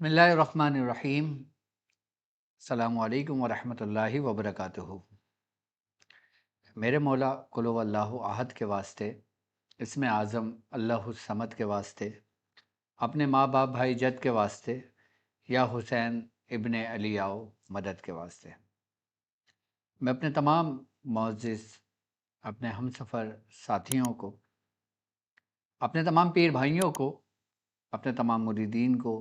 بسم اللہ الرحمن الرحیم۔ السلام علیکم ورحمۃ اللہ وبرکاتہ۔ میرے مولا قل هو اللہ احد کے واسطے، اسم اعظم اللہ الصمد کے واسطے، اپنے ماں باپ بھائی جد کے واسطے، یا حسین ابن علی آؤ مدد کے واسطے، میں اپنے تمام معزز اپنے ہم سفر ساتھیوں کو، اپنے تمام پیر بھائیوں کو، اپنے تمام مریدین کو،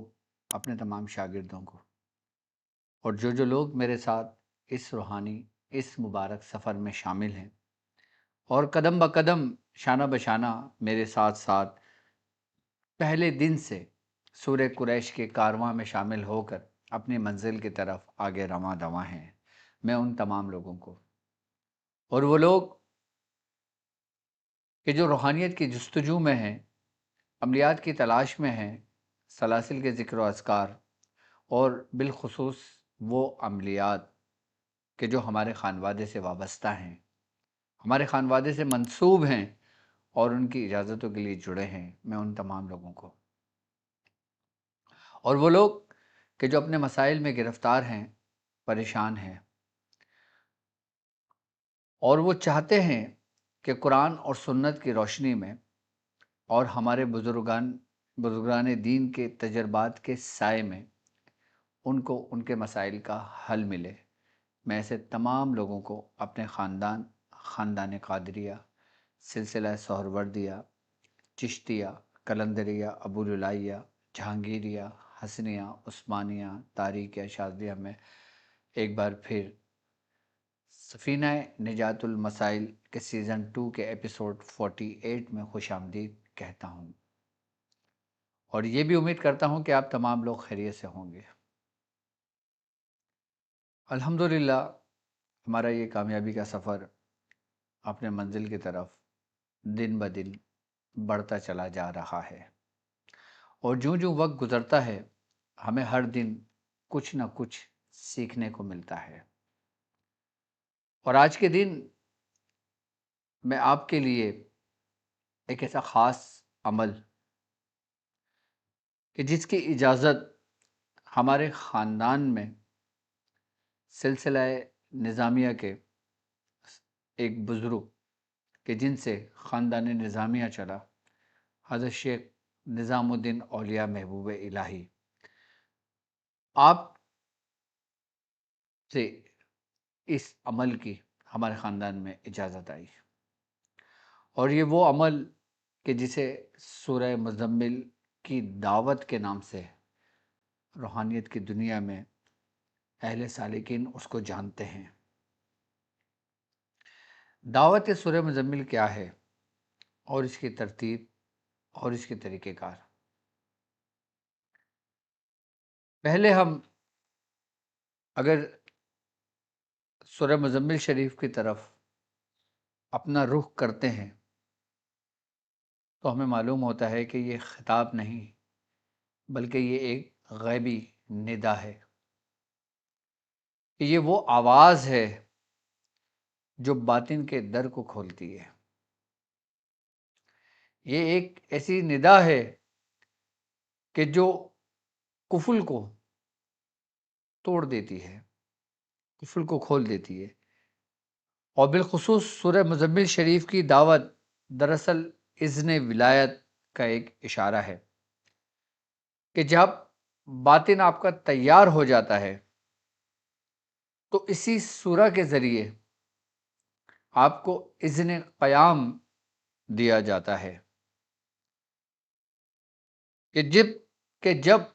اپنے تمام شاگردوں کو، اور جو لوگ میرے ساتھ اس روحانی اس مبارک سفر میں شامل ہیں اور قدم بقدم شانہ بشانہ میرے ساتھ ساتھ پہلے دن سے سورہ قریش کے کارواں میں شامل ہو کر اپنی منزل کی طرف آگے رواں دواں ہیں، میں ان تمام لوگوں کو، اور وہ لوگ کہ جو روحانیت کی جستجو میں ہیں، عملیات کی تلاش میں ہیں، سلاسل کے ذکر و اذکار، اور بالخصوص وہ عملیات کہ جو ہمارے خانوادے سے وابستہ ہیں، ہمارے خانوادے سے منسوب ہیں اور ان کی اجازتوں کے لیے جڑے ہیں، میں ان تمام لوگوں کو، اور وہ لوگ کہ جو اپنے مسائل میں گرفتار ہیں، پریشان ہیں، اور وہ چاہتے ہیں کہ قرآن اور سنت کی روشنی میں اور ہمارے بزرگان دین کے تجربات کے سائے میں ان کو ان کے مسائل کا حل ملے، میں ایسے تمام لوگوں کو اپنے خاندان قادریہ، سلسلہ سہروردیہ، چشتیہ، قلندریہ، ابوالعلائیہ، جہانگیریہ، حسنیہ، عثمانیہ، تاریخیہ، شاذلیہ میں ایک بار پھر سفینہ نجات المسائل کے سیزن 2 کے ایپیسوڈ 48 میں خوش آمدید کہتا ہوں، اور یہ بھی امید کرتا ہوں کہ آپ تمام لوگ خیریت سے ہوں گے۔ الحمدللہ ہمارا یہ کامیابی کا سفر اپنے منزل کی طرف دن بدن بڑھتا چلا جا رہا ہے، اور جو وقت گزرتا ہے ہمیں ہر دن کچھ نہ کچھ سیکھنے کو ملتا ہے، اور آج کے دن میں آپ کے لیے ایک ایسا خاص عمل کہ جس کی اجازت ہمارے خاندان میں سلسلہ نظامیہ کے ایک بزرگ کہ جن سے خاندان نظامیہ چلا، حضرت شیخ نظام الدین اولیاء محبوب الہی، آپ سے اس عمل کی ہمارے خاندان میں اجازت آئی، اور یہ وہ عمل کہ جسے سورہ مزمل کی دعوت کے نام سے روحانیت کی دنیا میں اہل سالکین اس کو جانتے ہیں۔ دعوت سورہ مزمل کیا ہے اور اس کی ترتیب اور اس کے طریقہ کار؟ پہلے ہم اگر سورہ مزمل شریف کی طرف اپنا رخ کرتے ہیں تو ہمیں معلوم ہوتا ہے کہ یہ خطاب نہیں بلکہ یہ ایک غیبی ندا ہے، کہ یہ وہ آواز ہے جو باطن کے در کو کھولتی ہے، یہ ایک ایسی ندا ہے کہ جو قفل کو توڑ دیتی ہے، قفل کو کھول دیتی ہے، اور بالخصوص سورہ مزمل شریف کی دعوت دراصل اذن ولایت کا ایک اشارہ ہے کہ جب باطن آپ کا تیار ہو جاتا ہے تو اسی سورہ کے ذریعے آپ کو اذن قیام دیا جاتا ہے کہ جب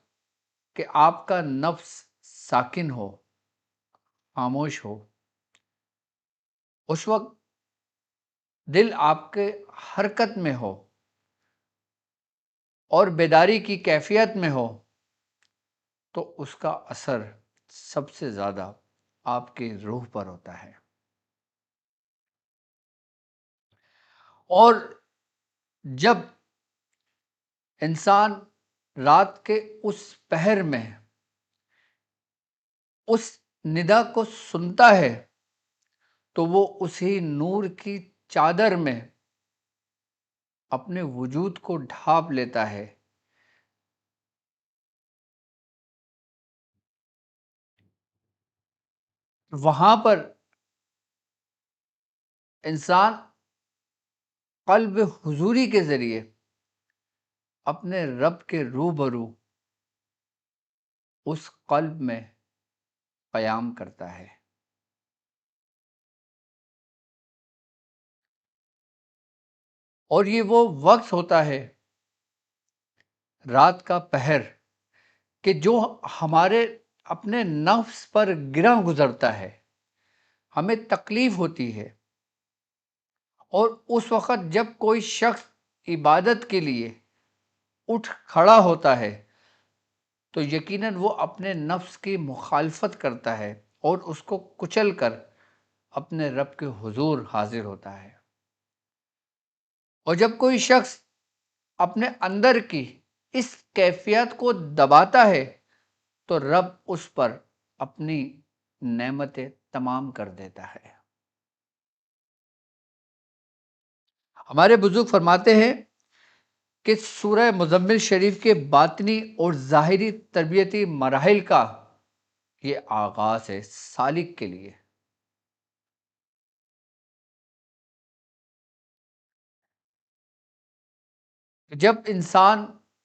کہ آپ کا نفس ساکن ہو، خاموش ہو، اس وقت دل آپ کے حرکت میں ہو اور بیداری کی کیفیت میں ہو، تو اس کا اثر سب سے زیادہ آپ کی روح پر ہوتا ہے، اور جب انسان رات کے اس پہر میں اس ندا کو سنتا ہے تو وہ اسی نور کی چادر میں اپنے وجود کو ڈھانپ لیتا ہے، وہاں پر انسان قلب حضوری کے ذریعے اپنے رب کے روبرو اس قلب میں قیام کرتا ہے. اور یہ وہ وقت ہوتا ہے رات کا پہر کہ جو ہمارے اپنے نفس پر گراں گزرتا ہے، ہمیں تکلیف ہوتی ہے، اور اس وقت جب کوئی شخص عبادت کے لیے اٹھ کھڑا ہوتا ہے تو یقیناً وہ اپنے نفس کی مخالفت کرتا ہے اور اس کو کچل کر اپنے رب کے حضور حاضر ہوتا ہے. اور جب کوئی شخص اپنے اندر کی اس کیفیت کو دباتا ہے تو رب اس پر اپنی نعمتیں تمام کر دیتا ہے. ہمارے بزرگ فرماتے ہیں کہ سورہ مزمل شریف کے باطنی اور ظاہری تربیتی مراحل کا یہ آغاز ہے سالک کے لیے.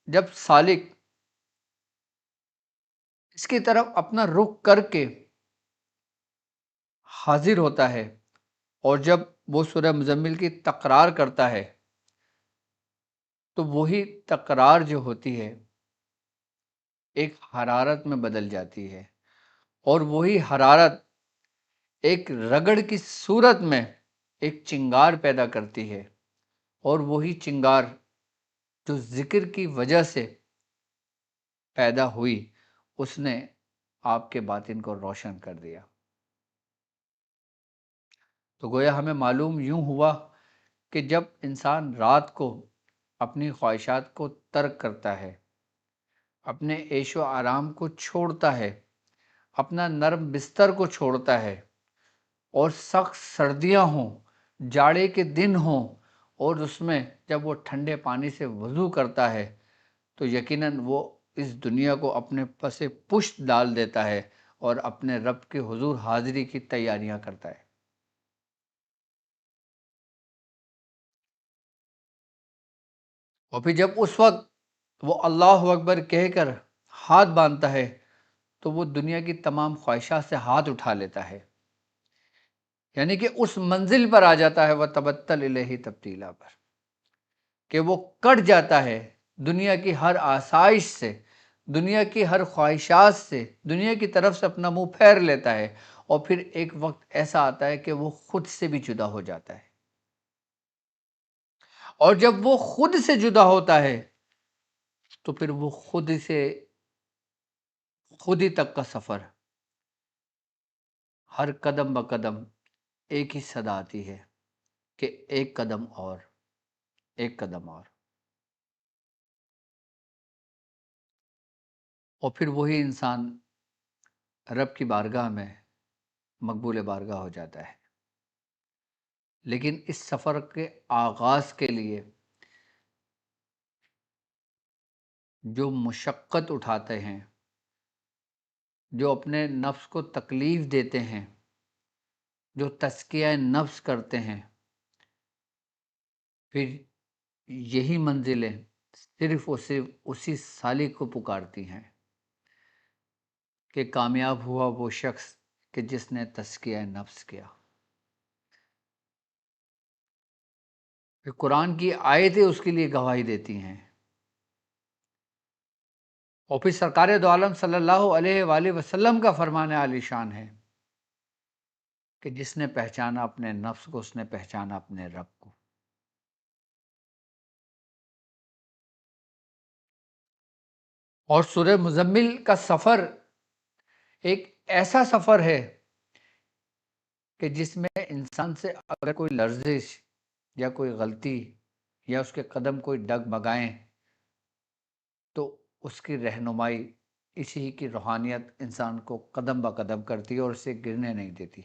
جب سالک اس کی طرف اپنا رخ کر کے حاضر ہوتا ہے اور جب وہ سورہ مزمل کی تکرار کرتا ہے تو وہی تکرار جو ہوتی ہے ایک حرارت میں بدل جاتی ہے، اور وہی حرارت ایک رگڑ کی صورت میں ایک چنگار پیدا کرتی ہے، اور وہی چنگار جو ذکر کی وجہ سے پیدا ہوئی اس نے آپ کے باطن کو روشن کر دیا. تو گویا ہمیں معلوم یوں ہوا کہ جب انسان رات کو اپنی خواہشات کو ترک کرتا ہے، اپنے عیش و آرام کو چھوڑتا ہے، اپنا نرم بستر کو چھوڑتا ہے، اور سخت سردیاں ہوں، جاڑے کے دن ہوں، اور اس میں جب وہ ٹھنڈے پانی سے وضو کرتا ہے تو یقیناً وہ اس دنیا کو اپنے پس پشت ڈال دیتا ہے اور اپنے رب کے حضور حاضری کی تیاریاں کرتا ہے. اور پھر جب اس وقت وہ اللہ اکبر کہہ کر ہاتھ باندھتا ہے تو وہ دنیا کی تمام خواہشات سے ہاتھ اٹھا لیتا ہے، یعنی کہ اس منزل پر آ جاتا ہے وہ تبتل الہی تبتیلا پر، کہ وہ کٹ جاتا ہے دنیا کی ہر آسائش سے، دنیا کی ہر خواہشات سے، دنیا کی طرف سے اپنا منہ پھیر لیتا ہے، اور پھر ایک وقت ایسا آتا ہے کہ وہ خود سے بھی جدا ہو جاتا ہے. اور جب وہ خود سے جدا ہوتا ہے تو پھر وہ خود ہی تک کا سفر، ہر قدم بہ قدم ایک ہی صدا آتی ہے کہ ایک قدم اور، ایک قدم اور پھر وہی انسان رب کی بارگاہ میں مقبول بارگاہ ہو جاتا ہے. لیکن اس سفر کے آغاز کے لیے جو مشقت اٹھاتے ہیں، جو اپنے نفس کو تکلیف دیتے ہیں، جو تزکیہ نفس کرتے ہیں، پھر یہی منزلیں صرف اور صرف اسی سالک کو پکارتی ہیں کہ کامیاب ہوا وہ شخص کہ جس نے تزکیہ نفس کیا. پھر قرآن کی آیتیں اس کے لیے گواہی دیتی ہیں، اور پھر سرکار دو عالم صلی اللہ علیہ وآلہ وسلم کا فرمان عالی شان ہے کہ جس نے پہچانا اپنے نفس کو اس نے پہچانا اپنے رب کو. اور سورہ مزمل کا سفر ایک ایسا سفر ہے کہ جس میں انسان سے اگر کوئی لرزش یا کوئی غلطی یا اس کے قدم کوئی ڈگمگائیں تو اس کی رہنمائی اسی کی روحانیت انسان کو قدم بہ قدم کرتی ہے اور اسے گرنے نہیں دیتی.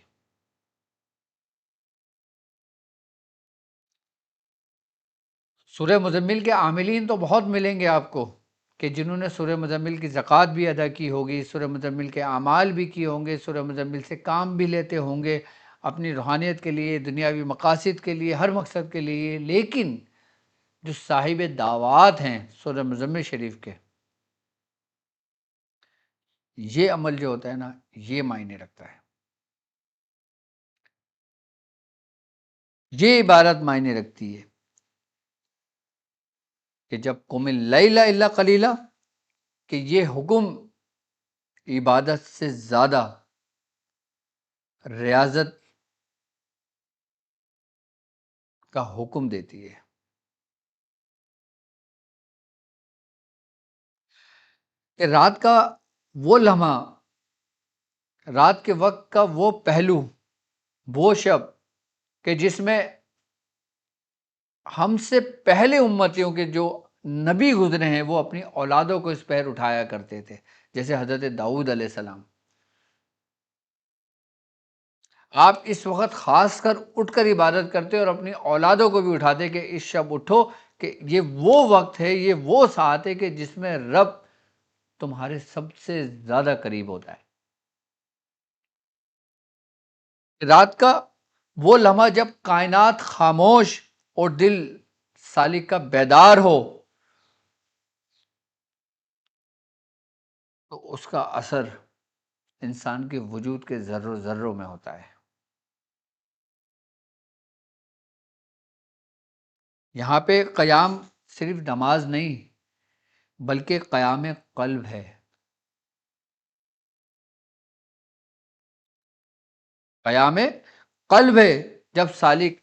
سورہ مزمل کے عاملین تو بہت ملیں گے آپ کو، کہ جنہوں نے سورہ مزمل کی زکوٰۃ بھی ادا کی ہوگی، سورہ مزمل کے اعمال بھی کیے ہوں گے، سورہ مزمل سے کام بھی لیتے ہوں گے اپنی روحانیت کے لیے، دنیاوی مقاصد کے لیے، ہر مقصد کے لیے، لیکن جو صاحب دعوات ہیں سورہ مزمل شریف کے، یہ عمل جو ہوتا ہے نا، یہ معنی رکھتا ہے، یہ عبارت معنی رکھتی ہے کہ جب قم اللیل الا قلیلا، کہ یہ حکم عبادت سے زیادہ ریاضت کا حکم دیتی ہے، کہ رات کا وہ لمحہ، رات کے وقت کا وہ پہلو، وہ شب کہ جس میں ہم سے پہلے امتیوں کے جو نبی گزرے ہیں وہ اپنی اولادوں کو اس پہر اٹھایا کرتے تھے، جیسے حضرت داؤد علیہ السلام۔ آپ اس وقت خاص کر اٹھ کر عبادت کرتے اور اپنی اولادوں کو بھی اٹھاتے کہ اس شب اٹھو، کہ یہ وہ وقت ہے، یہ وہ ساعت ہے کہ جس میں رب تمہارے سب سے زیادہ قریب ہوتا ہے۔ رات کا وہ لمحہ جب کائنات خاموش اور دل سالک کا بیدار ہو، تو اس کا اثر انسان کے وجود کے ذروں ذروں میں ہوتا ہے۔ یہاں پہ قیام صرف نماز نہیں بلکہ قیام قلب ہے۔ قیام قلب ہے جب سالک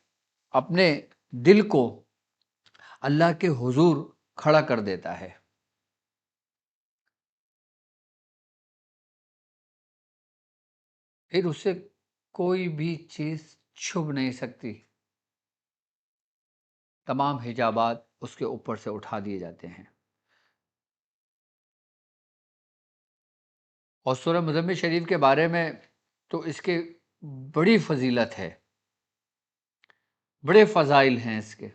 اپنے دل کو اللہ کے حضور کھڑا کر دیتا ہے۔ پھر اسے کوئی بھی چیز چھپ نہیں سکتی، تمام حجابات اس کے اوپر سے اٹھا دیے جاتے ہیں۔ اور سورہ مزمل شریف کے بارے میں تو اس کے بڑی فضیلت ہے، بڑے فضائل ہیں اس کے،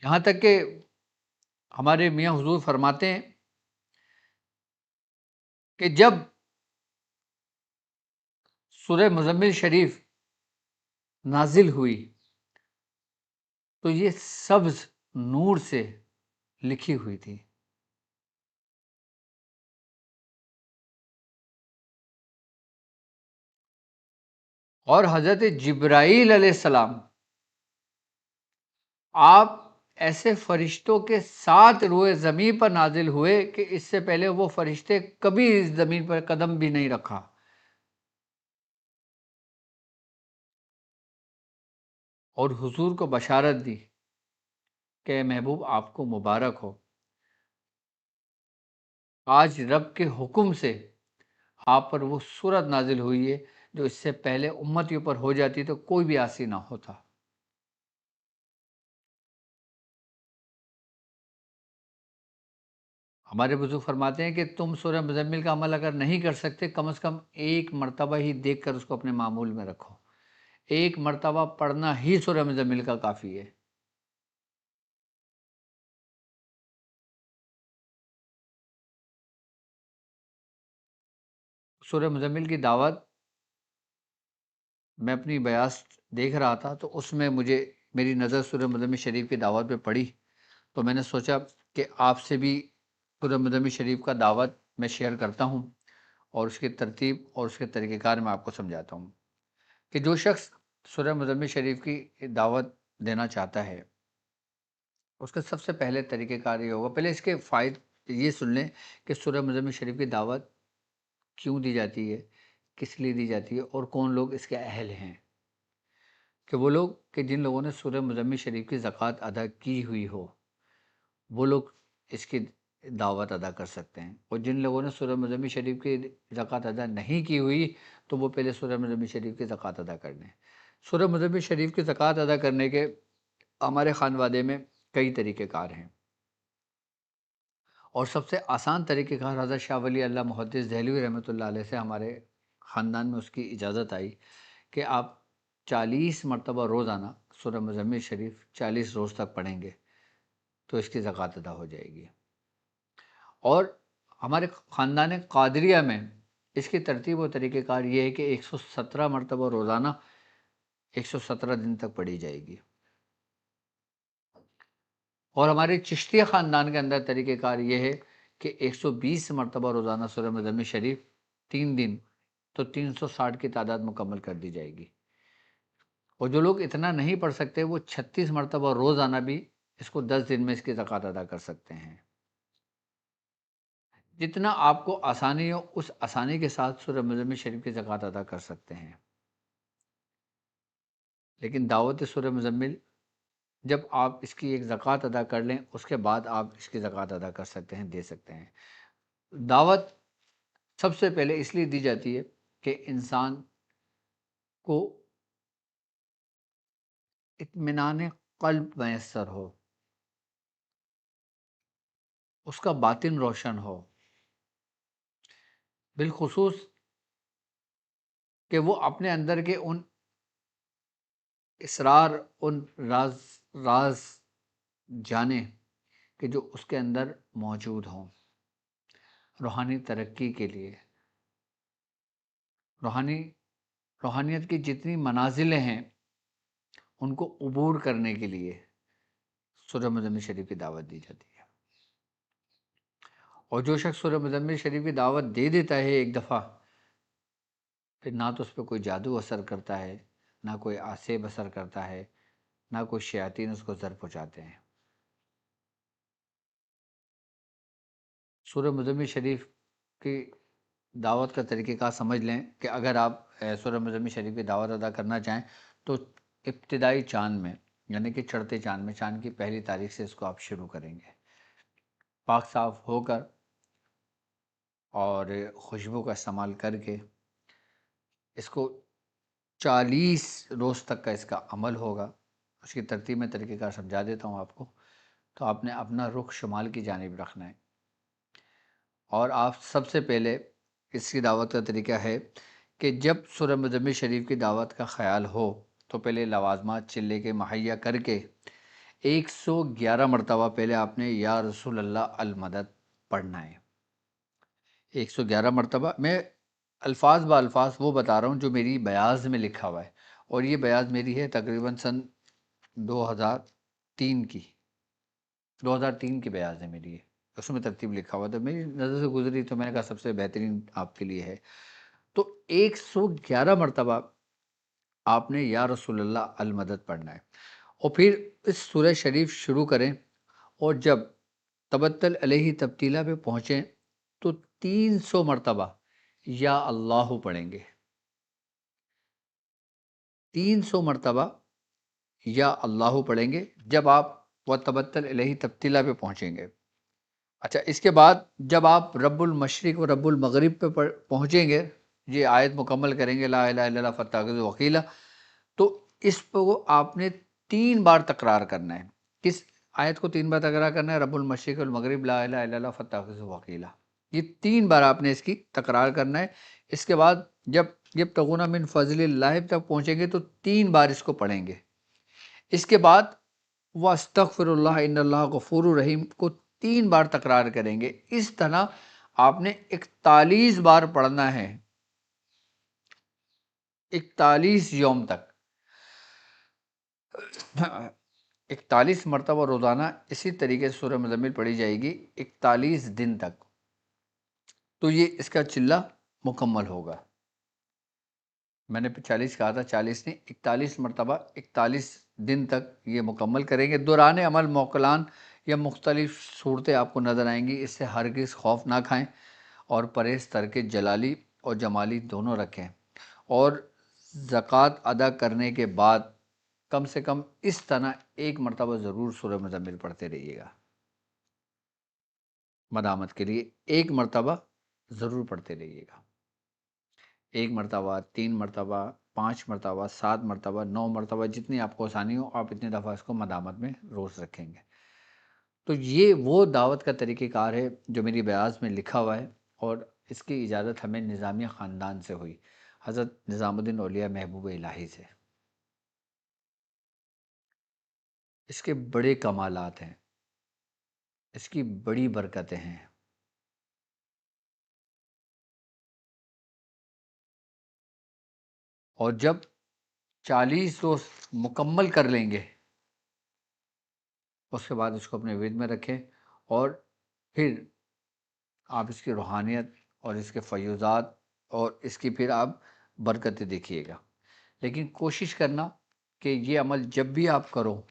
یہاں تک کہ ہمارے میاں حضور فرماتے ہیں کہ جب سورہ مزمل شریف نازل ہوئی تو یہ سبز نور سے لکھی ہوئی تھی، اور حضرت جبرائیل علیہ السلام آپ ایسے فرشتوں کے ساتھ روئے زمین پر نازل ہوئے کہ اس سے پہلے وہ فرشتے کبھی اس زمین پر قدم بھی نہیں رکھا، اور حضور کو بشارت دی کہ اے محبوب آپ کو مبارک ہو، آج رب کے حکم سے آپ پر وہ سورت نازل ہوئی ہے جو اس سے پہلے امتیوں پر ہو جاتی تو کوئی بھی آسی نہ ہوتا۔ ہمارے بزرگ فرماتے ہیں کہ تم سورہ مزمل کا عمل اگر نہیں کر سکتے، کم از کم ایک مرتبہ ہی دیکھ کر اس کو اپنے معمول میں رکھو، ایک مرتبہ پڑھنا ہی سورہ مزمل کا کافی ہے۔ سورہ مزمل کی دعوت میں اپنی بیاس دیکھ رہا تھا تو اس میں میری نظر سورہ مزمل شریف کی دعوت پہ پڑی، تو میں نے سوچا کہ آپ سے بھی سورہ مزمل شریف کا دعوت میں شیئر کرتا ہوں، اور اس کی ترتیب اور اس کے طریقہ کار میں آپ کو سمجھاتا ہوں کہ جو شخص سورہ مزمل شریف کی دعوت دینا چاہتا ہے اس کا سب سے پہلے طریقہ کار یہ ہوگا، پہلے اس کے فائدے یہ سن لیں کہ سورہ مزمل شریف کی دعوت کیوں دی جاتی ہے، کس لیے دی جاتی ہے، اور کون لوگ اس کے اہل ہیں۔ کہ وہ لوگ کہ جن لوگوں نے سورہ مزمل شریف کی زکوٰۃ ادا کی ہوئی ہو، وہ لوگ اس کی دعوت ادا کر سکتے ہیں، اور جن لوگوں نے سورہ مزمل شریف کی زکوٰۃ ادا نہیں کی ہوئی تو وہ پہلے سورہ مزمل شریف کی زکوٰۃ ادا کر دیں۔ سورہ مزمل شریف کی زکوٰۃ ادا کرنے کے ہمارے خانوادے میں کئی طریقہ کار ہیں، اور سب سے آسان طریقہ کار حضرت شاہ ولی اللہ محدث دہلوی رحمۃ اللہ علیہ سے ہمارے خاندان میں اس کی اجازت آئی کہ آپ 40 مرتبہ روزانہ سورہ مزمل شریف 40 روز تک پڑھیں گے، تو اس کی زکوٰۃ ادا ہو جائے گی۔ اور ہمارے خاندان قادریہ میں اس کی ترتیب و طریقہ کار یہ ہے کہ 117 مرتبہ روزانہ 117 دن تک پڑھی جائے گی۔ اور ہمارے چشتیہ خاندان کے اندر طریقہ کار یہ ہے کہ 120 مرتبہ روزانہ سورہ مزمل شریف 3 دن، تو 360 کی تعداد مکمل کر دی جائے گی۔ اور جو لوگ اتنا نہیں پڑھ سکتے وہ 36 مرتبہ روزانہ بھی اس کو 10 دن میں اس کی زکوٰۃ ادا کر سکتے ہیں۔ جتنا آپ کو آسانی ہو اس آسانی کے ساتھ سورہ مزمل شریف کی زکوٰۃ ادا کر سکتے ہیں۔ لیکن دعوت سورہ مزمل جب آپ اس کی ایک زکوٰۃ ادا کر لیں اس کے بعد آپ اس کی زکوٰۃ ادا کر سکتے ہیں، دے سکتے ہیں۔ دعوت سب سے پہلے اس لیے دی جاتی ہے کہ انسان کو اطمینان قلب میسر ہو، اس کا باطن روشن ہو، بالخصوص کہ وہ اپنے اندر کے ان اسرار، ان راز جانے کہ جو اس کے اندر موجود ہوں، روحانی ترقی کے لیے، روحانیت کی جتنی منازلیں ہیں ان کو عبور کرنے کے لیے سورہ مزمل شریف کی دعوت دی جاتی ہے۔ اور جو شخص سورہ مزمل شریف کی دعوت دے دیتا ہے ایک دفعہ، پھر نہ تو اس پہ کوئی جادو اثر کرتا ہے، نہ کوئی آسیب اثر کرتا ہے، نہ کوئی شیاطین اس کو زر پہنچاتے ہیں۔ سورہ مزمل شریف کی دعوت کا طریقہ کار سمجھ لیں کہ اگر آپ سورہ مزمل شریف کی دعوت ادا کرنا چاہیں تو ابتدائی چاند میں، یعنی کہ چڑھتے چاند میں، چاند کی پہلی تاریخ سے اس کو آپ شروع کریں گے، پاک صاف ہو کر اور خوشبو کا استعمال کر کے اس کو 40 روز تک کا اس کا عمل ہوگا۔ اس کی ترتیب میں طریقہ کار سمجھا دیتا ہوں آپ کو۔ تو آپ نے اپنا رخ شمال کی جانب رکھنا ہے، اور آپ سب سے پہلے اس کی دعوت کا طریقہ ہے کہ جب سورہ مزمل شریف کی دعوت کا خیال ہو تو پہلے لوازمات چلے کے مہیا کر کے 111 مرتبہ پہلے آپ نے یا رسول اللہ المدد پڑھنا ہے۔ 111 مرتبہ میں الفاظ با الفاظ وہ بتا رہا ہوں جو میری بیاض میں لکھا ہوا ہے، اور یہ بیاض میری ہے تقریباً سن 2003 کی 2003 کی بیاض ہے میری، اس میں ترتیب لکھا ہوا تھا، میری نظر سے گزری تو میں نے کہا سب سے بہترین آپ کے لیے ہے۔ تو 111 مرتبہ آپ نے یا رسول اللہ المدد پڑھنا ہے، اور پھر اس سورہ شریف شروع کریں، اور جب تبتل علیہ تبتیلہ پہ پہنچیں تو 300 مرتبہ یا اللہ پڑھیں گے، 300 مرتبہ یا اللہ پڑھیں گے جب آپ و تبتل علیہ تبتیلہ پہ پہنچیں گے۔ اچھا، اس کے بعد جب آپ رب المشرق و رب المغرب پہ پہنچیں گے، یہ آیت مکمل کریں گے لا الہ الا اللہ فاتخذہ وکیلا، تو اس کو آپ نے 3 بار تکرار کرنا ہے۔ کس آیت کو 3 بار تکرار کرنا ہے؟ رب المشرق والمغرب لا الہ الا اللہ فاتخذہ وکیلا، یہ 3 بار آپ نے اس کی تکرار کرنا ہے۔ اس کے بعد جب یبتغون من فضل اللہ تک پہنچیں گے تو 3 بار اس کو پڑھیں گے۔ اس کے بعد وَاسْتَغْفِرُ اللَّهَ إِنَّ اللَّهَ غَفُورٌ رَحِيمٌ کو 3 بار تکرار کریں گے۔ اس طرح آپ نے 41 بار پڑھنا ہے، 41 یوم تک، 41 مرتبہ روزانہ اسی طریقے سے سورہ مزمل پڑھی جائے گی 41 دن تک، تو یہ اس کا چلہ مکمل ہوگا۔ میں نے 40 کہا تھا، 40 نہیں، 41 مرتبہ 41 دن تک یہ مکمل کریں گے۔ دوران عمل موکلان یا مختلف صورتیں آپ کو نظر آئیں گی، اس سے ہرگز خوف نہ کھائیں، اور پرہیز ترک جلالی اور جمالی دونوں رکھیں، اور زکوٰۃ ادا کرنے کے بعد کم سے کم اس طرح 1 مرتبہ ضرور سورہ مزمل پڑھتے رہیے گا، مدامت کے لیے 1 مرتبہ ضرور پڑھتے رہیے گا، 1 مرتبہ، 3 مرتبہ، 5 مرتبہ، 7 مرتبہ، 9 مرتبہ، جتنی آپ کو آسانی ہو آپ اتنی دفعہ اس کو مدامت میں روز رکھیں گے۔ تو یہ وہ دعوت کا طریقہ کار ہے جو میری بیاض میں لکھا ہوا ہے، اور اس کی اجازت ہمیں نظامیہ خاندان سے ہوئی، حضرت نظام الدین اولیاء محبوب الہی سے۔ اس کے بڑے کمالات ہیں، اس کی بڑی برکتیں ہیں۔ اور جب 40 روز مکمل کر لیں گے، اس کے بعد اس کو اپنے ورد میں رکھیں، اور پھر آپ اس کی روحانیت اور اس کے فیوزات اور اس کی پھر آپ برکتیں دیکھیے گا۔ لیکن کوشش کرنا کہ یہ عمل جب بھی آپ کرو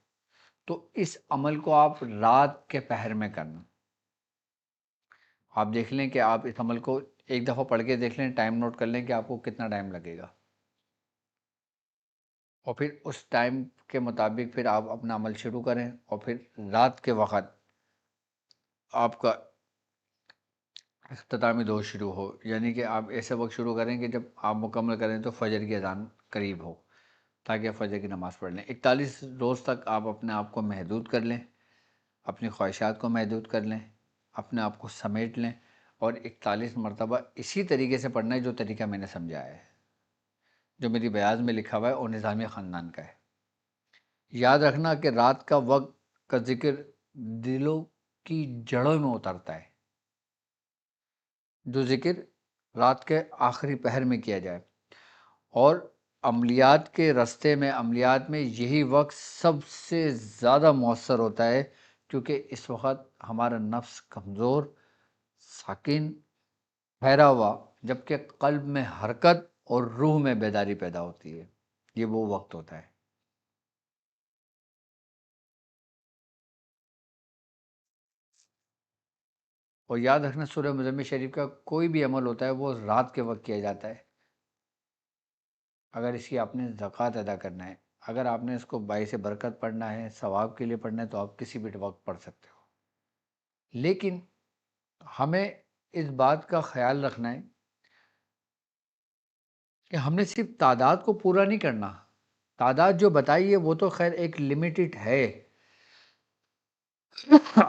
تو اس عمل کو آپ رات کے پہر میں کرنا۔ آپ دیکھ لیں کہ آپ اس عمل کو ایک دفعہ پڑھ کے دیکھ لیں، ٹائم نوٹ کر لیں کہ آپ کو کتنا ٹائم لگے گا، اور پھر اس ٹائم کے مطابق پھر آپ اپنا عمل شروع کریں، اور پھر رات کے وقت آپ کا اختتامی دور شروع ہو، یعنی کہ آپ ایسے وقت شروع کریں کہ جب آپ مکمل کریں تو فجر کی اذان قریب ہو، تاکہ آپ فجر کی نماز پڑھ لیں۔ 41 روز تک آپ اپنے آپ کو محدود کر لیں، اپنی خواہشات کو محدود کر لیں، اپنے آپ کو سمیٹ لیں، اور 41 مرتبہ اسی طریقے سے پڑھنا ہے جو طریقہ میں نے سمجھایا ہے، جو میری بیاض میں لکھا ہوا ہے اور نظامیہ خاندان کا ہے۔ یاد رکھنا کہ رات کا وقت کا ذکر دلوں کی جڑوں میں اترتا ہے، جو ذکر رات کے آخری پہر میں کیا جائے، اور عملیات کے رستے میں، عملیات میں یہی وقت سب سے زیادہ مؤثر ہوتا ہے، کیونکہ اس وقت ہمارا نفس کمزور، ساکن، ٹھہرا ہوا، جبکہ قلب میں حرکت اور روح میں بیداری پیدا ہوتی ہے۔ یہ وہ وقت ہوتا ہے۔ اور یاد رکھنا، سورہ مزمل شریف کا کوئی بھی عمل ہوتا ہے وہ رات کے وقت کیا جاتا ہے۔ اگر اس کی آپ نے زکوٰۃ ادا کرنا ہے، اگر آپ نے اس کو باعث برکت پڑھنا ہے، ثواب کے لیے پڑھنا ہے، تو آپ کسی بھی وقت پڑھ سکتے ہو۔ لیکن ہمیں اس بات کا خیال رکھنا ہے کہ ہم نے صرف تعداد کو پورا نہیں کرنا۔ تعداد جو بتائی ہے وہ تو خیر ایک لمیٹڈ ہے،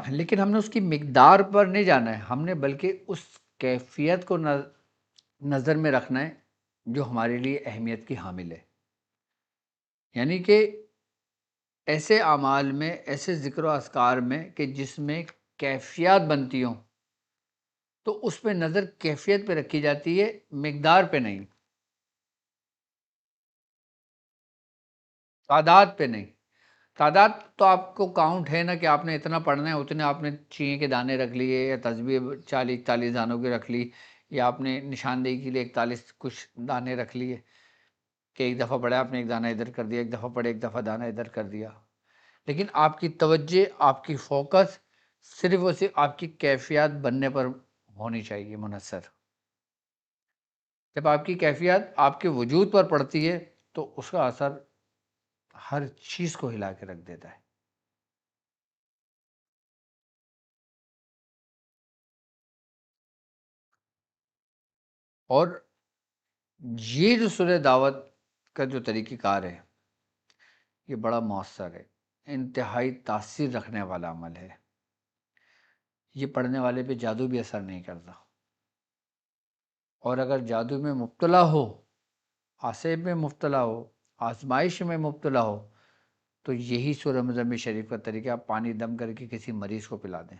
لیکن ہم نے اس کی مقدار پر نہیں جانا ہے، ہم نے بلکہ اس کیفیت کو نظر میں رکھنا ہے جو ہمارے لیے اہمیت کی حامل ہے۔ یعنی کہ ایسے اعمال میں، ایسے ذکر و اذکار میں کہ جس میں کیفیات بنتی ہوں، تو اس پہ نظر کیفیت پہ رکھی جاتی ہے، مقدار پہ نہیں، تعداد پہ نہیں۔ تعداد تو آپ کو کاؤنٹ ہے نا، کہ آپ نے اتنا پڑھنا ہے، اتنے آپ نے چینے کے دانے رکھ لیے، یا تسبیح 40 دانوں کی رکھ لی، یا آپ نے نشاندہی کے لیے 41 کچھ دانے رکھ لیے، کہ ایک دفعہ پڑھا آپ نے ایک دانہ ادھر کر دیا، ایک دفعہ پڑھے ایک دفعہ دانہ ادھر کر دیا۔ لیکن آپ کی توجہ، آپ کی فوکس صرف اور صرف آپ کی کیفیات بننے پر ہونی چاہیے منحصر۔ جب آپ کی کیفیات آپ کے وجود پر پڑتی ہے تو اس کا اثر ہر چیز کو ہلا کے رکھ دیتا ہے۔ اور یہ جو سورہ دعوت کا جو طریقہ کار ہے، یہ بڑا مؤثر ہے، انتہائی تاثیر رکھنے والا عمل ہے۔ یہ پڑھنے والے پہ جادو بھی اثر نہیں کرتا، اور اگر جادو میں مبتلا ہو، آسیب میں مبتلا ہو، آزمائش میں مبتلا ہو، تو یہی سورہ مزمل شریف کا طریقہ، آپ پانی دم کر کے کسی مریض کو پلا دیں،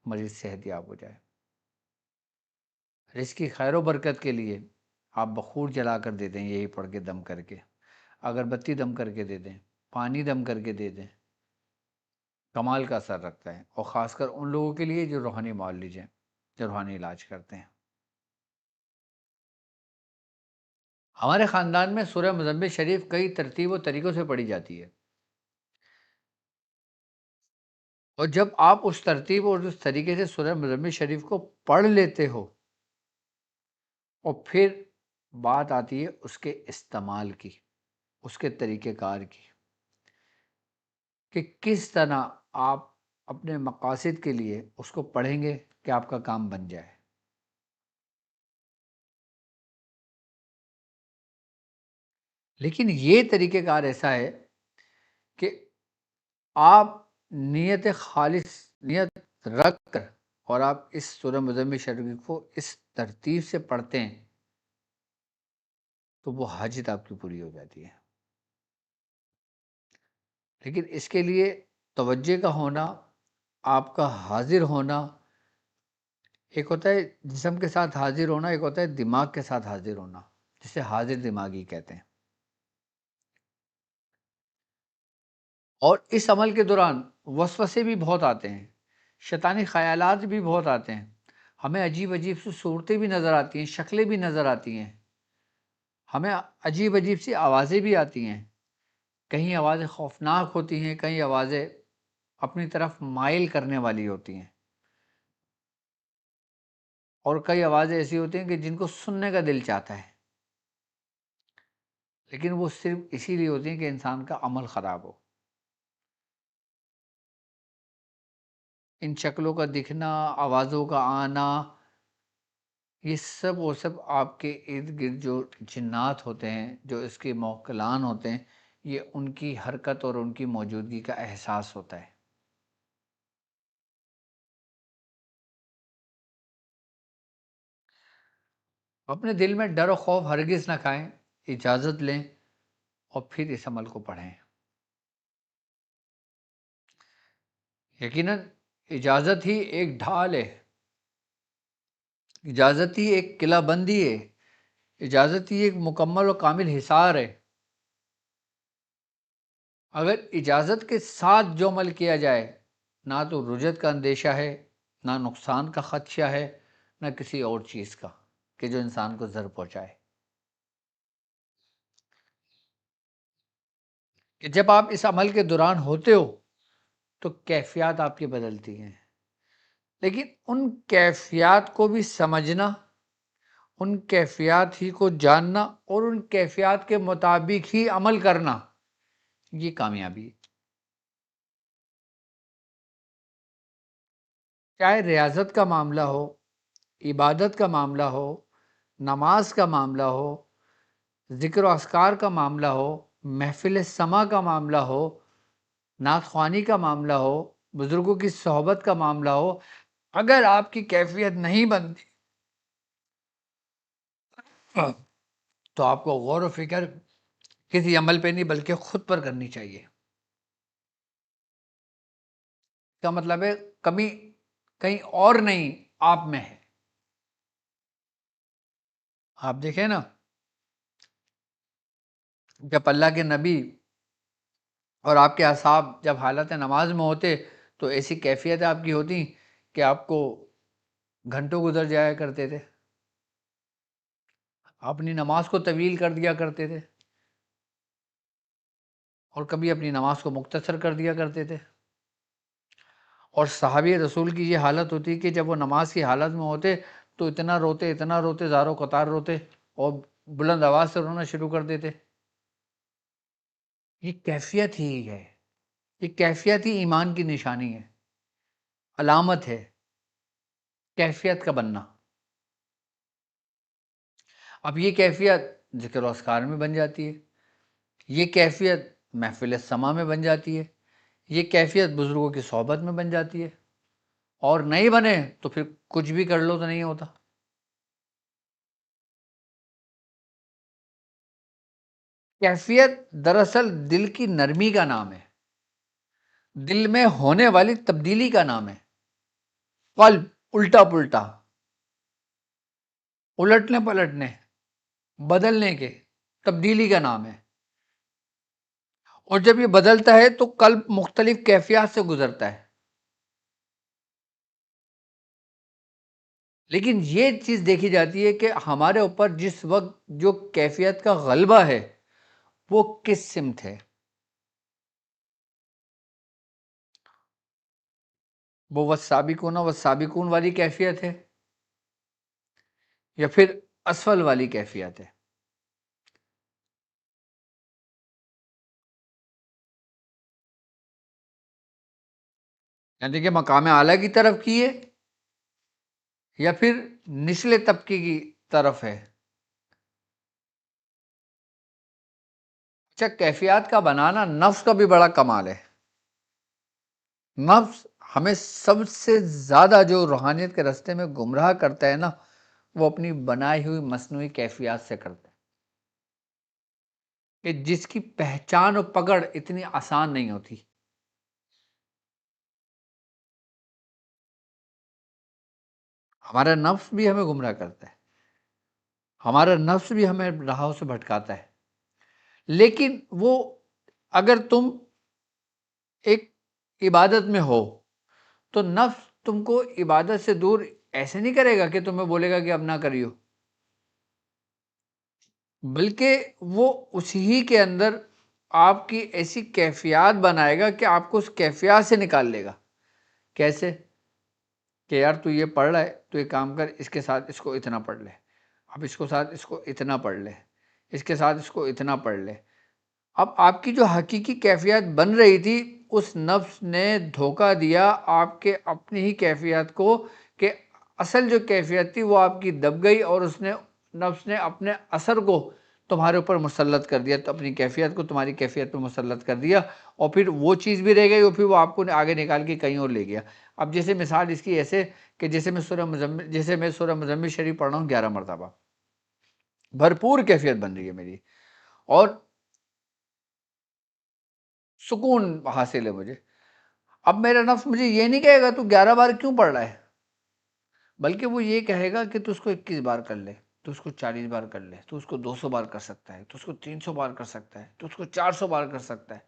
مریض صحت یاب ہو جائے۔ رزق کی خیر و برکت کے لیے آپ بخور جلا کر دے دیں، یہی پڑھ کے دم کر کے، اگربتی دم کر کے دے دیں، پانی دم کر کے دے دیں، کمال کا اثر رکھتا ہے۔ اور خاص کر ان لوگوں کے لیے جو روحانی معالج ہیں، جو روحانی علاج کرتے ہیں۔ ہمارے خاندان میں سورہ مزمل شریف کئی ترتیب و طریقوں سے پڑھی جاتی ہے، اور جب آپ اس ترتیب اور اس طریقے سے سورہ مزمل شریف کو پڑھ لیتے ہو، اور پھر بات آتی ہے اس کے استعمال کی، اس کے طریقہ کار کی، کہ کس طرح آپ اپنے مقاصد کے لیے اس کو پڑھیں گے کہ آپ کا کام بن جائے۔ لیکن یہ طریقہ کار ایسا ہے کہ آپ نیت خالص، نیت رکھ کر، اور آپ اس سورہ مزمل شریف کو اس ترتیب سے پڑھتے ہیں، تو وہ حاجت آپ کی پوری ہو جاتی ہے۔ لیکن اس کے لیے توجہ کا ہونا، آپ کا حاضر ہونا، ایک ہوتا ہے جسم کے ساتھ حاضر ہونا، ایک ہوتا ہے دماغ کے ساتھ حاضر ہونا، جسے حاضر دماغی کہتے ہیں۔ اور اس عمل کے دوران وسوسے بھی بہت آتے ہیں، شیطانی خیالات بھی بہت آتے ہیں، ہمیں عجیب عجیب سی صورتیں بھی نظر آتی ہیں، شکلیں بھی نظر آتی ہیں، ہمیں عجیب عجیب سی آوازیں بھی آتی ہیں، کہیں آوازیں خوفناک ہوتی ہیں، کہیں آوازیں اپنی طرف مائل کرنے والی ہوتی ہیں، اور کئی آوازیں ایسی ہوتی ہیں کہ جن کو سننے کا دل چاہتا ہے، لیکن وہ صرف اسی لیے ہوتی ہیں کہ انسان کا عمل خراب ہو۔ ان شکلوں کا دکھنا، آوازوں کا آنا، یہ سب وہ سب آپ کے ارد گرد جو جنات ہوتے ہیں، جو اس کے موکلان ہوتے ہیں، یہ ان کی حرکت اور ان کی موجودگی کا احساس ہوتا ہے۔ اپنے دل میں ڈر و خوف ہرگز نہ کھائیں، اجازت لیں اور پھر اس عمل کو پڑھیں۔ یقیناً اجازت ہی ایک ڈھال ہے، اجازت ہی ایک قلعہ بندی ہے، اجازت ہی ایک مکمل و کامل حصار ہے۔ اگر اجازت کے ساتھ جو عمل کیا جائے، نہ تو رجعت کا اندیشہ ہے، نہ نقصان کا خدشہ ہے، نہ کسی اور چیز کا کہ جو انسان کو ضرر پہنچائے۔ کہ جب آپ اس عمل کے دوران ہوتے ہو تو کیفیات آپ کی بدلتی ہیں، لیکن ان کیفیات کو بھی سمجھنا، ان کیفیات ہی کو جاننا اور ان کیفیات کے مطابق ہی عمل کرنا، یہ کامیابی ہے۔ چاہے ریاضت کا معاملہ ہو، عبادت کا معاملہ ہو، نماز کا معاملہ ہو، ذکر و اذکار کا معاملہ ہو، محفل سما کا معاملہ ہو، نعت خوانی کا معاملہ ہو، بزرگوں کی صحبت کا معاملہ ہو، اگر آپ کی کیفیت نہیں بنتی تو آپ کو غور و فکر کسی عمل پہ نہیں بلکہ خود پر کرنی چاہیے۔ اس کا مطلب ہے کمی کہیں اور نہیں، آپ میں ہے۔ آپ دیکھیں نا، جب اللہ کے نبی اور آپ کے اصحاب جب حالت نماز میں ہوتے تو ایسی کیفیت آپ کی ہوتی کہ آپ کو گھنٹوں گزر جایا کرتے تھے، اپنی نماز کو طویل کر دیا کرتے تھے، اور کبھی اپنی نماز کو مختصر کر دیا کرتے تھے۔ اور صحابی رسول کی یہ حالت ہوتی کہ جب وہ نماز کی حالت میں ہوتے تو اتنا روتے زاروں قطار روتے اور بلند آواز سے رونا شروع کر دیتے۔ یہ کیفیت ہی ہے، یہ کیفیت ہی ایمان کی نشانی ہے، علامت ہے کیفیت کا بننا۔ اب یہ کیفیت ذکر و اذکار میں بن جاتی ہے، یہ کیفیت محفل سما میں بن جاتی ہے، یہ کیفیت بزرگوں کی صحبت میں بن جاتی ہے، اور نہیں بنے تو پھر کچھ بھی کر لو تو نہیں ہوتا۔ کیفیت دراصل دل کی نرمی کا نام ہے، دل میں ہونے والی تبدیلی کا نام ہے، قلب الٹا پلٹا، الٹنے پلٹنے، بدلنے کے، تبدیلی کا نام ہے۔ اور جب یہ بدلتا ہے تو قلب مختلف کیفیات سے گزرتا ہے، لیکن یہ چیز دیکھی جاتی ہے کہ ہمارے اوپر جس وقت جو کیفیت کا غلبہ ہے وہ کس سمت ہے، وہ والسابقون والسابقون والی کیفیت ہے یا پھر اسفل والی کیفیت ہے۔ یعنی کہ مقام اعلیٰ کی طرف کی ہے یا پھر نچلے طبقے کی طرف ہے۔ اچھا، کیفیات کا بنانا نفس کا بھی بڑا کمال ہے۔ نفس ہمیں سب سے زیادہ جو روحانیت کے راستے میں گمراہ کرتا ہے نا، وہ اپنی بنائی ہوئی مصنوعی کیفیات سے کرتا ہے، کہ جس کی پہچان و پکڑ اتنی آسان نہیں ہوتی۔ ہمارا نفس بھی ہمیں گمراہ کرتا ہے، ہمارا نفس بھی ہمیں راہوں سے بھٹکاتا ہے، لیکن وہ اگر تم ایک عبادت میں ہو تو نفس تم کو عبادت سے دور ایسے نہیں کرے گا کہ تمہیں بولے گا کہ اب نہ کریو، بلکہ وہ اسی کے اندر آپ کی ایسی کیفیات بنائے گا کہ آپ کو اس کیفیات سے نکال لے گا۔ کیسے؟ کہ یار تو یہ پڑھ رہا ہے، تو ایک کام کر، اس کے ساتھ اس کو اتنا پڑھ لے، اب اس کو ساتھ اس کو اتنا پڑھ لے، اس کے ساتھ اس کو اتنا پڑھ لے۔ اب آپ کی جو حقیقی کیفیت بن رہی تھی، اس نفس نے دھوکہ دیا آپ کے اپنی ہی کیفیت کو، کہ اصل جو کیفیت تھی وہ آپ کی دب گئی، اور اس نے نفس نے اپنے اثر کو تمہارے اوپر مسلط کر دیا، تو اپنی کیفیت کو تمہاری کیفیت پہ مسلط کر دیا، اور پھر وہ چیز بھی رہ گئی، اور پھر وہ آپ کو آگے نکال کے کہیں اور لے گیا۔ اب جیسے مثال اس کی ایسے کہ جیسے میں سورہ مزمل شریف پڑھ رہا ہوں 11 مرتبہ، بھرپور کیفیت بن رہی ہے میری، اور سکون حاصل ہے مجھے۔ اب میرا نفس مجھے یہ نہیں کہے گا تو 11 بار کیوں پڑھ رہا ہے، بلکہ وہ یہ کہے گا کہ تو اس کو 21 بار کر لے، تو اس کو 40 بار کر لے، تو اس کو 200 بار کر سکتا ہے، تو اس کو 300 بار کر سکتا ہے، تو اس کو 400 بار کر سکتا ہے۔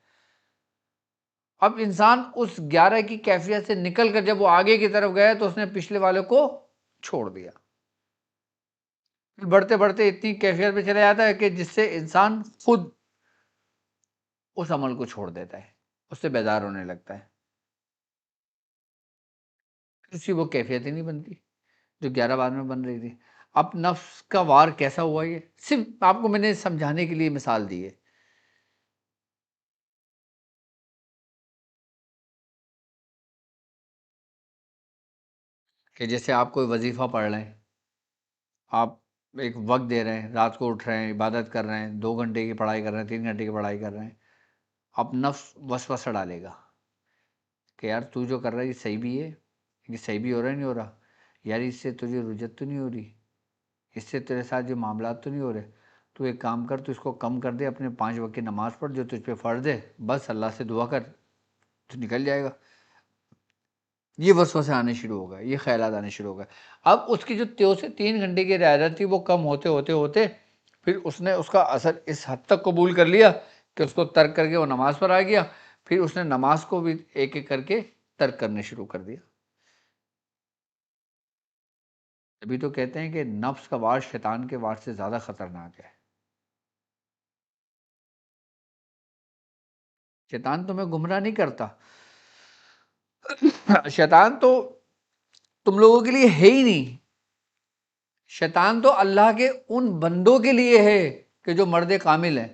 اب انسان اس 11 کی کیفیت سے نکل کر جب وہ آگے کی طرف گیا تو اس نے پچھلے والے کو چھوڑ دیا، پھر بڑھتے بڑھتے اتنی کیفیت پہ چلا جاتا ہے کہ جس سے انسان خود اس عمل کو چھوڑ دیتا ہے، اس سے بیزار ہونے لگتا ہے، اسی وہ کیفیت ہی نہیں بنتی جو 11 بار میں بن رہی تھی۔ اب نفس کا وار کیسا ہوا، یہ صرف آپ کو میں نے سمجھانے کے لیے مثال دی ہے۔ کہ جیسے آپ کوئی وظیفہ پڑھ رہے ہیں، آپ ایک وقت دے رہے ہیں، رات کو اٹھ رہے ہیں، عبادت کر رہے ہیں، 2 گھنٹے کی پڑھائی کر رہے ہیں، 3 گھنٹے کی پڑھائی کر رہے ہیں، اب نفس وسوسہ ڈالے گا کہ یار تو جو کر رہا ہے یہ صحیح بھی ہے، یہ صحیح بھی ہو رہا ہے نہیں ہو رہا، یار اس سے تجھے رجت تو نہیں ہو رہی، اس سے تیرے ساتھ جو معاملات تو نہیں ہو رہے، تو ایک کام کر، تو اس کو کم کر دے، اپنے 5 وقت کی نماز پڑھ جو تجھ پہ فرض ہے، بس اللہ سے دعا کر، تو نکل جائے گا۔ یہ وسوسے آنے شروع ہو گئے، یہ خیالات آنے شروع ہو گئے۔ اب اس کی جو 3 گھنٹے کی رعایت تھی وہ کم ہوتے ہوتے ہوتے پھر اس نے اس کا اثر اس حد تک قبول کر لیا کہ اس کو ترک کر کے وہ نماز پر آ گیا، پھر اس نے نماز کو بھی ایک ایک کر کے ترک کرنے شروع کر دیا۔ ابھی تو کہتے ہیں کہ نفس کا وار شیطان کے وار سے زیادہ خطرناک ہے۔ شیطان تمہیں گمراہ نہیں کرتا، شیطان تو تم لوگوں کے لیے ہے ہی نہیں، شیطان تو اللہ کے ان بندوں کے لیے ہے کہ جو مرد کامل ہیں۔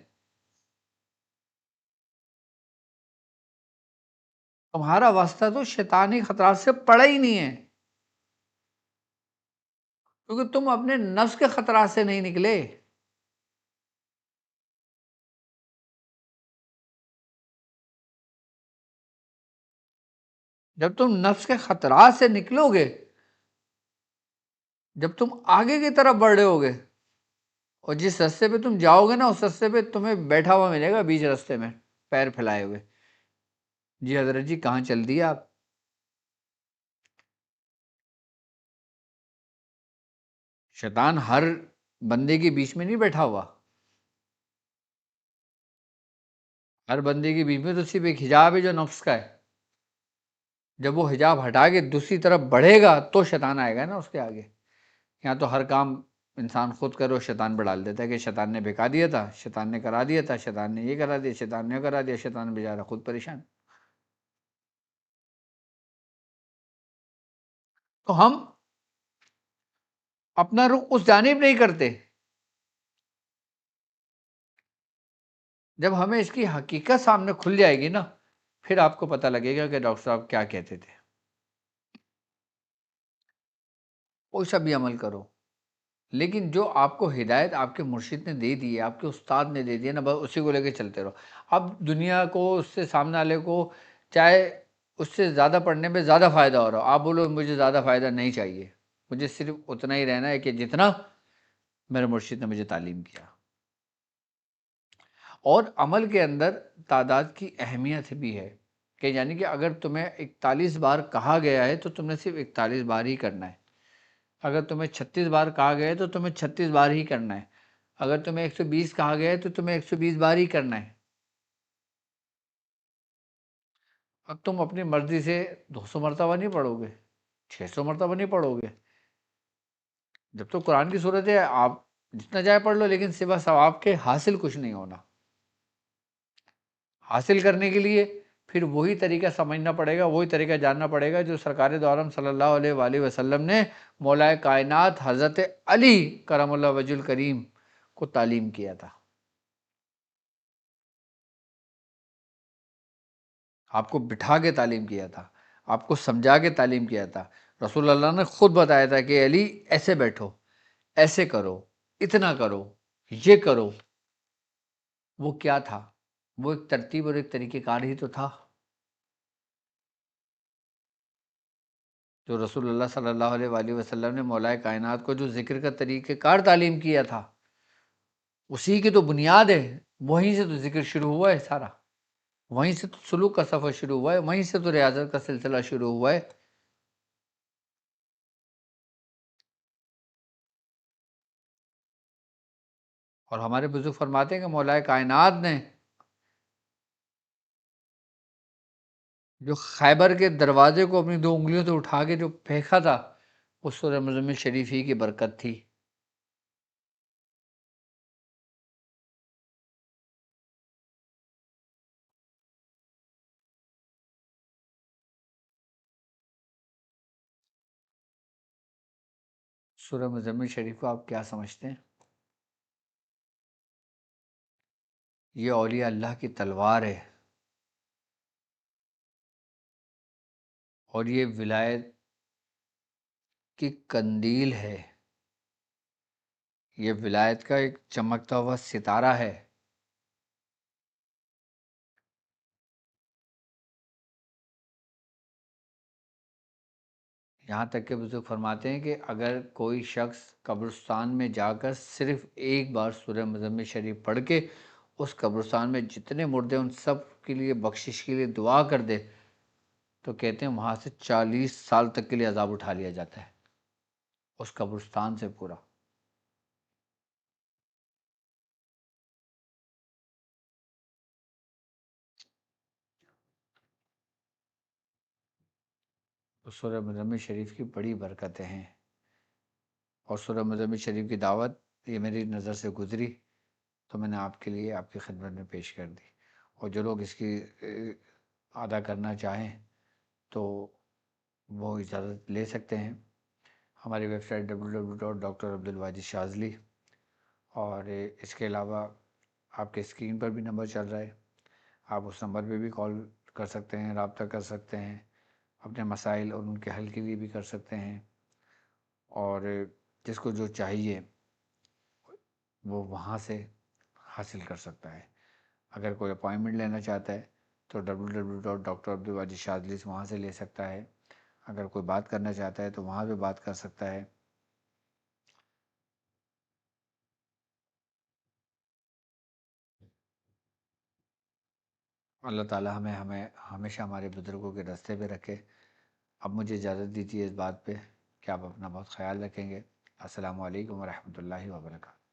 تمہارا واسطہ تو شیطانی خطرات سے پڑا ہی نہیں ہے، کیونکہ تم اپنے نفس کے خطرات سے نہیں نکلے۔ جب تم نفس کے خطرات سے نکلو گے، جب تم آگے کی طرف بڑھ رہے ہوگے، اور جس رستے پہ تم جاؤ گے نا، اس رستے پہ تمہیں بیٹھا ہوا ملے گا بیچ رستے میں پیر پھیلائے ہوئے، جی حضرت جی کہاں چل دیے آپ؟ شیطان ہر بندے کے بیچ میں نہیں بیٹھا ہوا، ہر بندے کے بیچ میں تو صرف ایک حجاب ہے جو نفس کا ہے۔ جب وہ حجاب ہٹا کے دوسری طرف بڑھے گا تو شیطان آئے گا نا اس کے آگے۔ یہاں تو ہر کام انسان خود کرو، شیطان پہ ڈال دیتا ہے کہ شیطان نے بھکا دیا تھا، شیطان نے کرا دیا تھا، شیطان نے یہ کرا دیا، شیطان نے کرا دیا، شیطان بیچارہ خود پریشان۔ تو ہم اپنا رخ اس جانب نہیں کرتے۔ جب ہمیں اس کی حقیقت سامنے کھل جائے گی نا، پھر آپ کو پتہ لگے گا کہ ڈاکٹر صاحب کیا کہتے تھے۔ کوئی سا بھی عمل کرو، لیکن جو آپ کو ہدایت آپ کے مرشد نے دے دی ہے، آپ کے استاد نے دے دی ہے نا، بس اسی کو لے کے چلتے رہو۔ اب دنیا کو، اس سے سامنے والے کو چاہے اس سے زیادہ پڑھنے میں زیادہ فائدہ ہو رہا ہو، آپ بولو مجھے زیادہ فائدہ نہیں چاہیے، مجھے صرف اتنا ہی رہنا ہے کہ جتنا میرے مرشد نے مجھے تعلیم کیا۔ اور عمل کے اندر تعداد کی اہمیت بھی ہے، کہ یعنی کہ اگر تمہیں 41 بار کہا گیا ہے تو تم نے صرف 41 بار ہی کرنا ہے۔ اگر تمہیں 36 بار کہا گیا ہے تو تمہیں 36 بار ہی کرنا ہے، اگر تمہیں 120 کہا گیا ہے تو تمہیں 120 بار ہی کرنا ہے۔ اب تم اپنی مرضی سے 200 مرتبہ نہیں پڑھو گے، 600 مرتبہ نہیں پڑھو گے۔ جب تو قرآن کی صورت ہے آپ جتنا جائے پڑھ لو، لیکن سوا ثواب کے حاصل کچھ نہیں ہونا۔ حاصل کرنے کے لیے پھر وہی طریقہ سمجھنا پڑے گا، وہی طریقہ جاننا پڑے گا جو سرکار دو عالم صلی اللہ علیہ وآلہ وسلم نے مولا کائنات حضرت علی کرم اللہ وجہ الکریم کو تعلیم کیا تھا، آپ کو بٹھا کے تعلیم کیا تھا، آپ کو سمجھا کے تعلیم کیا تھا۔ رسول اللہ نے خود بتایا تھا کہ علی ایسے بیٹھو، ایسے کرو، اتنا کرو، یہ کرو۔ وہ کیا تھا؟ وہ ایک ترتیب اور ایک طریقہ کار ہی تو تھا جو رسول اللہ صلی اللہ علیہ وآلہ وسلم نے مولا کائنات کو جو ذکر کا طریقہ کار تعلیم کیا تھا، اسی کی تو بنیاد ہے، وہیں سے تو ذکر شروع ہوا ہے سارا، وہیں سے تو سلوک کا سفر شروع ہوا ہے، وہیں سے تو ریاضت کا سلسلہ شروع ہوا ہے۔ اور ہمارے بزرگ فرماتے ہیں کہ مولا کائنات نے جو خیبر کے دروازے کو اپنی 2 انگلیوں سے اٹھا کے جو پھینکا تھا، اس سورہ مزمل شریف ہی کی برکت تھی۔ سورہ مزمل شریف کو آپ کیا سمجھتے ہیں؟ یہ اولیاء اللہ کی تلوار ہے، اور یہ ولایت کی قندیل ہے، یہ ولایت کا ایک چمکتا ہوا ستارہ ہے۔ یہاں تک کہ بزرگ فرماتے ہیں کہ اگر کوئی شخص قبرستان میں جا کر صرف ایک بار سورہ مزمل شریف پڑھ کے اس قبرستان میں جتنے مردے ان سب کے لیے بخشش کے لیے دعا کر دے، تو کہتے ہیں وہاں سے 40 سال تک کے لیے عذاب اٹھا لیا جاتا ہے، اس قبرستان سے پورا۔ تو سورہ مزمل شریف کی بڑی برکتیں ہیں، اور سورہ مزمل شریف کی دعوت یہ میری نظر سے گزری تو میں نے آپ کے لیے آپ کی خدمت میں پیش کر دی، اور جو لوگ اس کی ادا کرنا چاہیں تو وہ اجازت لے سکتے ہیں۔ ہماری ویب سائٹ www.drعبدالواجد شاذلی، اور اس کے علاوہ آپ کے اسکرین پر بھی نمبر چل رہا ہے، آپ اس نمبر پہ بھی کال کر سکتے ہیں، رابطہ کر سکتے ہیں، اپنے مسائل اور ان کے حل کے لیے بھی کر سکتے ہیں، اور جس کو جو چاہیے وہ وہاں سے حاصل کر سکتا ہے۔ اگر کوئی اپائنٹمنٹ لینا چاہتا ہے تو www.drعبدالواجد شاذلی سے وہاں سے لے سکتا ہے، اگر کوئی بات کرنا چاہتا ہے تو وہاں پہ بات کر سکتا ہے۔ اللہ تعالی ہمیں ہمیشہ ہمارے بزرگوں کے راستے پہ رکھے۔ اب مجھے اجازت دیجیے اس بات پہ کہ آپ اپنا بہت خیال رکھیں گے۔ السلام علیکم ورحمۃ اللہ وبرکاتہ۔